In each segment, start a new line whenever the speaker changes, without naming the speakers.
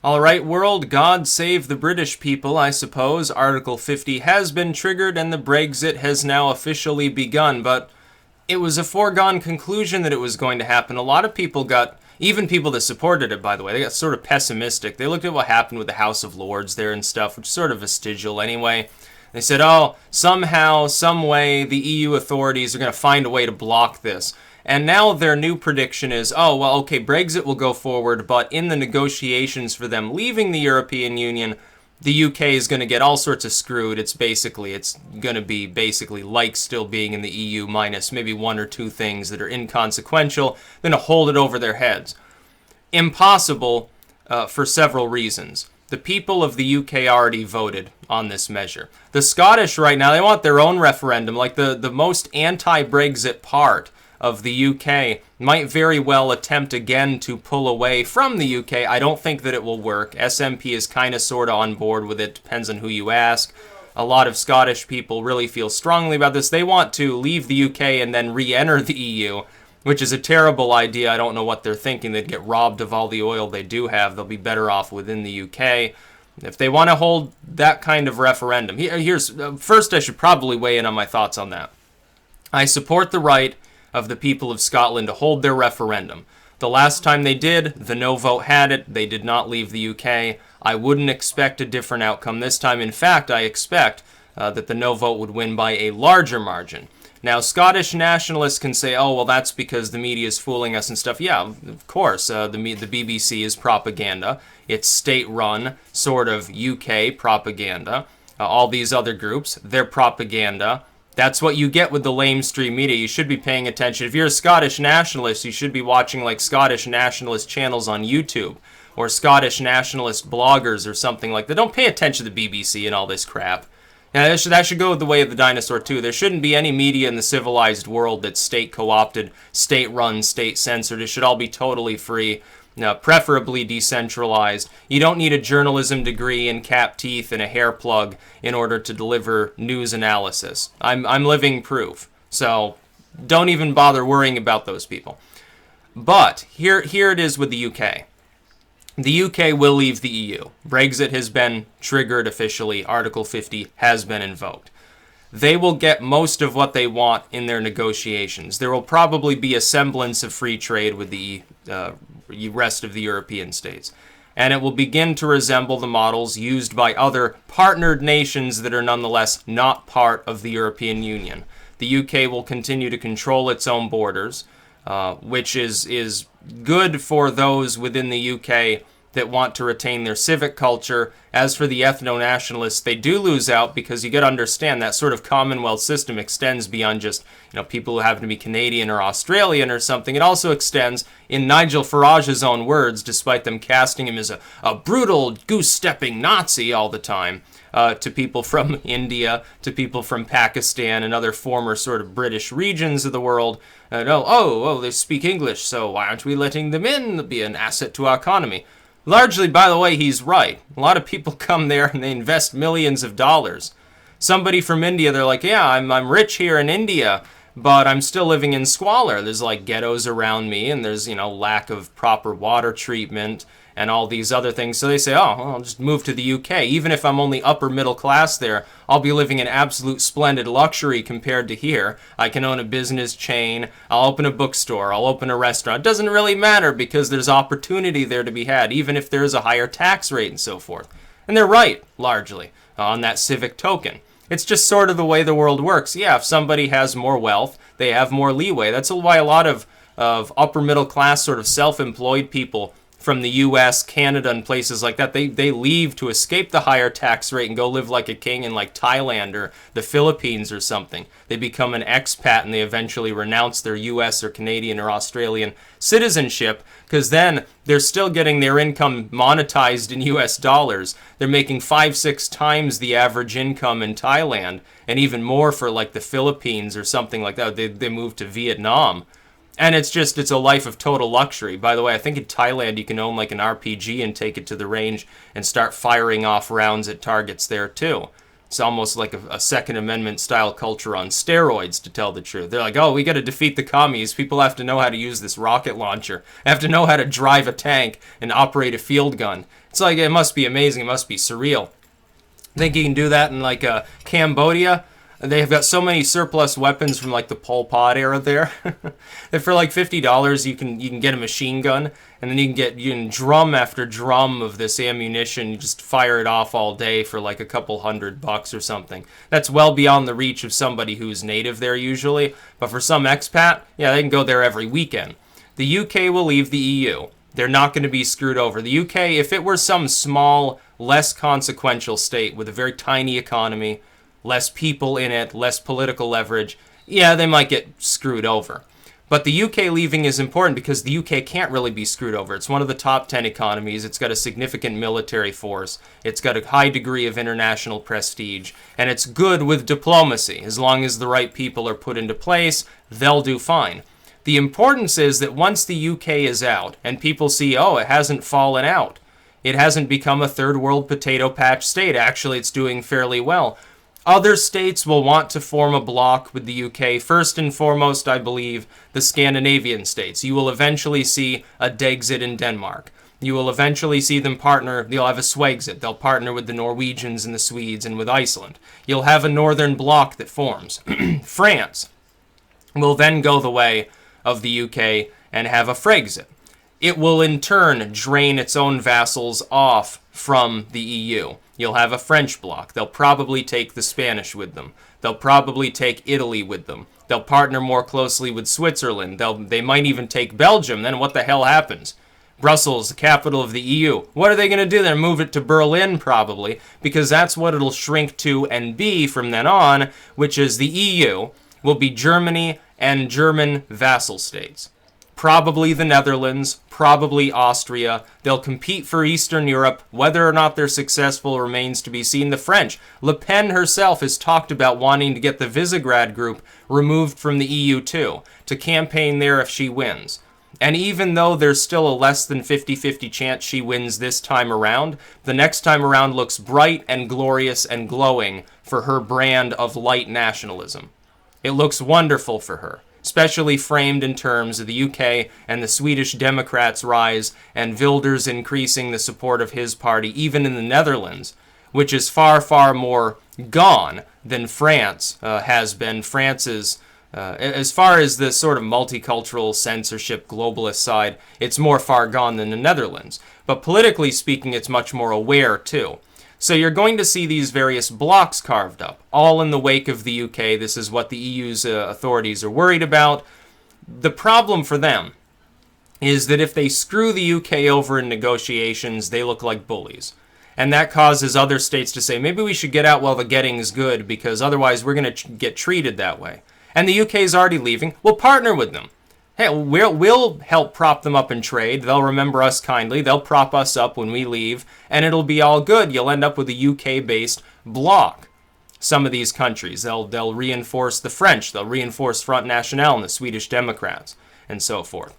All right, world, God save the British people, I suppose. Article 50 has been triggered and the Brexit has now officially begun, but it was a foregone conclusion that it was going to happen. A lot of people got, even people that supported it, by the way, they got sort of pessimistic. They looked at what happened with the House of Lords there and stuff, which is sort of vestigial anyway. They said, oh, somehow, some way, the EU authorities are going to find a way to block this. And now their new prediction is, oh, well, okay, Brexit will go forward, but in the negotiations for them leaving the European Union, the UK is going to get all sorts of screwed. It's going to be basically like still being in the EU minus maybe one or two things that are inconsequential, then to hold it over their heads. Impossible for several reasons. The people of the UK already voted on this measure. The Scottish right now, they want their own referendum, like the most anti-Brexit part of the UK might very well attempt again to pull away from the UK. I don't think that it will work. SNP is kind of sort of on board with it. Depends on who you ask. A lot of Scottish people really feel strongly about this. They want to leave the UK and then re-enter the EU, which is a terrible idea. I don't know what they're thinking. They'd get robbed of all the oil they do have. They'll be better off within the UK. If they want to hold that kind of referendum, first I should probably weigh in on my thoughts on that. I support the right of the people of Scotland to hold their referendum. The last time they did, the no vote had it. They did not leave the UK. I wouldn't expect a different outcome this time. In fact, I expect that the no vote would win by a larger margin. Now, Scottish nationalists can say, oh, well, that's because the media is fooling us and stuff. Yeah, of course, the BBC is propaganda. It's state-run, sort of UK propaganda. All these other groups, they're propaganda. That's what you get with the lamestream media. You should be paying attention. If you're a Scottish nationalist, you should be watching like Scottish nationalist channels on YouTube or Scottish nationalist bloggers or something like that. Don't pay attention to the BBC and all this crap. Now, that should go the way of the dinosaur, too. There shouldn't be any media in the civilized world that's state co-opted, state-run, state-censored. It should all be totally free. Preferably decentralized. You don't need a journalism degree and cap teeth and a hair plug in order to deliver news analysis. I'm living proof. So don't even bother worrying about those people. But here it is with the UK. The UK will leave the EU. Brexit has been triggered officially. Article 50 has been invoked. They will get most of what they want in their negotiations. There will probably be a semblance of free trade with the rest of the European states. And it will begin to resemble the models used by other partnered nations that are nonetheless not part of the European Union. The UK will continue to control its own borders, which is good for those within the UK that want to retain their civic culture. As for the ethno-nationalists, they do lose out because you got to understand that sort of Commonwealth system extends beyond just people who happen to be Canadian or Australian or something. It also extends, in Nigel Farage's own words, despite them casting him as a brutal goose-stepping Nazi all the time, to people from India, to people from Pakistan and other former sort of British regions of the world. They speak English, so why aren't we letting them in, be an asset to our economy? Largely, by the way, he's right. A lot of people come there and they invest millions of dollars. Somebody from India, they're like, yeah, I'm rich here in India, but I'm still living in squalor. There's like ghettos around me, and there's, lack of proper water treatment and all these other things. So they say, oh, well, I'll just move to the UK. Even if I'm only upper middle class there, I'll be living in absolute splendid luxury compared to here. I can own a business chain. I'll open a bookstore. I'll open a restaurant. It doesn't really matter because there's opportunity there to be had, even if there's a higher tax rate and so forth. And they're right, largely, on that civic token. It's just sort of the way the world works. Yeah, if somebody has more wealth, they have more leeway. That's why a lot of upper middle class sort of self-employed people from the US, Canada, and places like that, they leave to escape the higher tax rate and go live like a king in like Thailand or the Philippines or something. They become an expat and they eventually renounce their US or Canadian or Australian citizenship because then they're still getting their income monetized in US dollars. They're making 5-6 times the average income in Thailand and even more for like the Philippines or something like that. They move to Vietnam. And it's a life of total luxury. By the way, I think in Thailand you can own like an RPG and take it to the range and start firing off rounds at targets there too. It's almost like a Second Amendment style culture on steroids, to tell the truth. They're like, oh, we got to defeat the commies. People have to know how to use this rocket launcher. Have to know how to drive a tank and operate a field gun. It's like, it must be amazing. It must be surreal. Think you can do that in like Cambodia? They have got so many surplus weapons from like the Pol Pot era there that for like $50 you can get a machine gun, and then you can drum after drum of this ammunition. You just fire it off all day for like a couple $100 or something. That's well beyond the reach of somebody who's native there usually, but for some expat, yeah, they can go there every weekend. The UK will leave the EU. They're not going to be screwed over. The UK, if it were some small, less consequential state with a very tiny economy, less people in it, less political leverage, yeah, they might get screwed over. But the UK leaving is important because the UK can't really be screwed over. It's one of the top 10 economies. It's got a significant military force. It's got a high degree of international prestige. And it's good with diplomacy. As long as the right people are put into place, they'll do fine. The importance is that once the UK is out and people see, oh, it hasn't fallen out, it hasn't become a third world potato patch state. Actually, it's doing fairly well. Other states will want to form a bloc with the UK. First and foremost, I believe, the Scandinavian states. You will eventually see a Dexit in Denmark. You will eventually see them partner. They'll have a Swexit. They'll partner with the Norwegians and the Swedes and with Iceland. You'll have a northern bloc that forms. France will then go the way of the UK and have a Frexit. It will in turn drain its own vassals off from the EU. You'll have a French bloc. They'll probably take the Spanish with them. They'll probably take Italy with them. They'll partner more closely with Switzerland. They might even take Belgium. Then what the hell happens? Brussels, the capital of the EU. What are they going to do? They're going to move it to Berlin, probably, because that's what it'll shrink to and be from then on, which is the EU will be Germany and German vassal states. Probably the Netherlands, probably Austria. They'll compete for Eastern Europe. Whether or not they're successful remains to be seen. The French, Le Pen herself has talked about wanting to get the Visegrad group removed from the EU too, to campaign there if she wins. And even though there's still a less than 50-50 chance she wins this time around, the next time around looks bright and glorious and glowing for her brand of light nationalism. It looks wonderful for her, especially framed in terms of the UK and the Swedish Democrats' rise and Wilders increasing the support of his party, even in the Netherlands, which is far, far more gone than France has been. France is, as far as the sort of multicultural censorship globalist side, it's more far gone than the Netherlands. But politically speaking, it's much more aware too. So you're going to see these various blocks carved up, all in the wake of the UK. This is what the EU's authorities are worried about. The problem for them is that if they screw the UK over in negotiations, they look like bullies. And that causes other states to say, maybe we should get out while the getting's good, because otherwise we're going to get treated that way. And the UK is already leaving. We'll partner with them. Hey, we'll help prop them up in trade. They'll remember us kindly. They'll prop us up when we leave, and it'll be all good. You'll end up with a UK-based bloc. Some of these countries, they'll reinforce the French. They'll reinforce Front National and the Swedish Democrats, and so forth.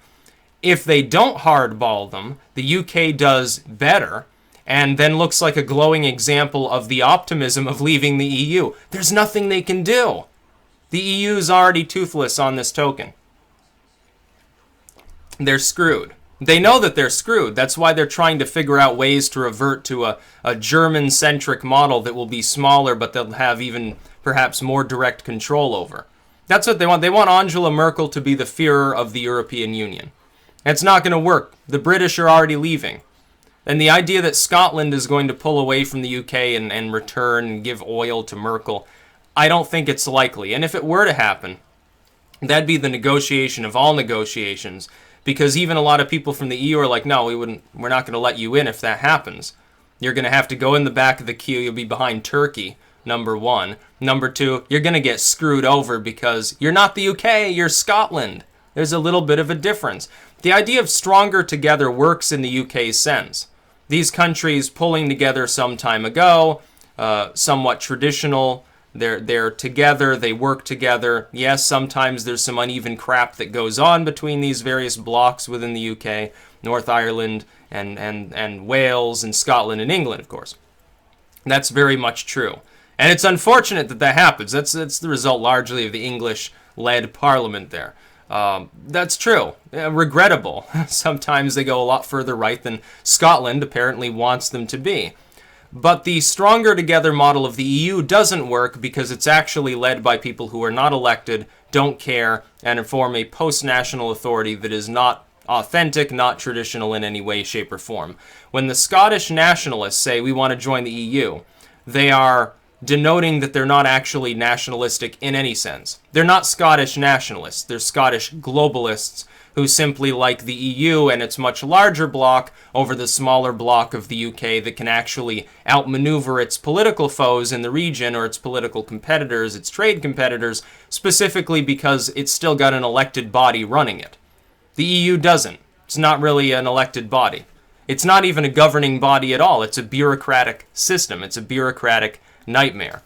If they don't hardball them, the UK does better, and then looks like a glowing example of the optimism of leaving the EU. There's nothing they can do. The EU's already toothless on this token. They're screwed. They know that they're screwed. That's why they're trying to figure out ways to revert to a German-centric model that will be smaller, but they'll have even perhaps more direct control over. That's what they want. They want Angela Merkel to be the Führer of the European Union. It's not going to work. The British are already leaving. And the idea that Scotland is going to pull away from the UK and return and give oil to Merkel, I don't think it's likely. And if it were to happen, that'd be the negotiation of all negotiations. Because even a lot of people from the EU are like, no, we're not going to let you in if that happens. You're going to have to go in the back of the queue. You'll be behind Turkey, number one. Number two, you're going to get screwed over because you're not the UK, you're Scotland. There's a little bit of a difference. The idea of stronger together works in the UK's sense. These countries pulling together some time ago, somewhat traditional. They're together, they work together. Yes, sometimes there's some uneven crap that goes on between these various blocks within the UK, North Ireland and Wales and Scotland and England, of course. That's very much true. And it's unfortunate that that happens. That's the result largely of the English-led parliament there. That's true. Regrettable. Sometimes they go a lot further right than Scotland apparently wants them to be. But the stronger together model of the EU doesn't work because it's actually led by people who are not elected, don't care, and form a post-national authority that is not authentic, not traditional in any way, shape, or form. When the Scottish nationalists say we want to join the EU, they are denoting that they're not actually nationalistic in any sense. They're not Scottish nationalists. They're Scottish globalists who simply like the EU and its much larger bloc over the smaller bloc of the UK that can actually outmaneuver its political foes in the region or its political competitors, its trade competitors, specifically because it's still got an elected body running it. The EU doesn't. It's not really an elected body. It's not even a governing body at all. It's a bureaucratic system. It's a bureaucratic nightmare.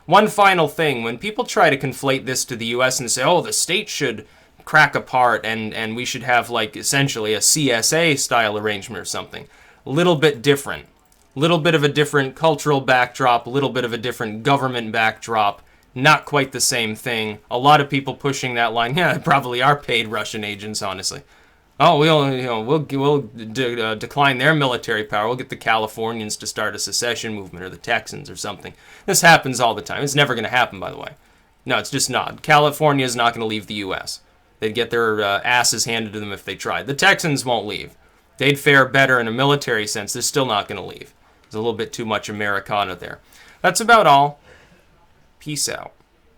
One final thing, when people try to conflate this to the US and say, oh, the state should crack apart and we should have, like, essentially a CSA style arrangement or something, a little bit different. Little bit of a different cultural backdrop, a little bit of a different government backdrop, not quite the same thing. A lot of people pushing that line, yeah, probably are paid Russian agents, honestly. Oh, we'll decline their military power. We'll get the Californians to start a secession movement, or the Texans or something. This happens all the time. It's never going to happen, by the way. No, it's just not. California is not going to leave the U.S. They'd get their asses handed to them if they tried. The Texans won't leave. They'd fare better in a military sense. They're still not going to leave. There's a little bit too much Americana there. That's about all. Peace out.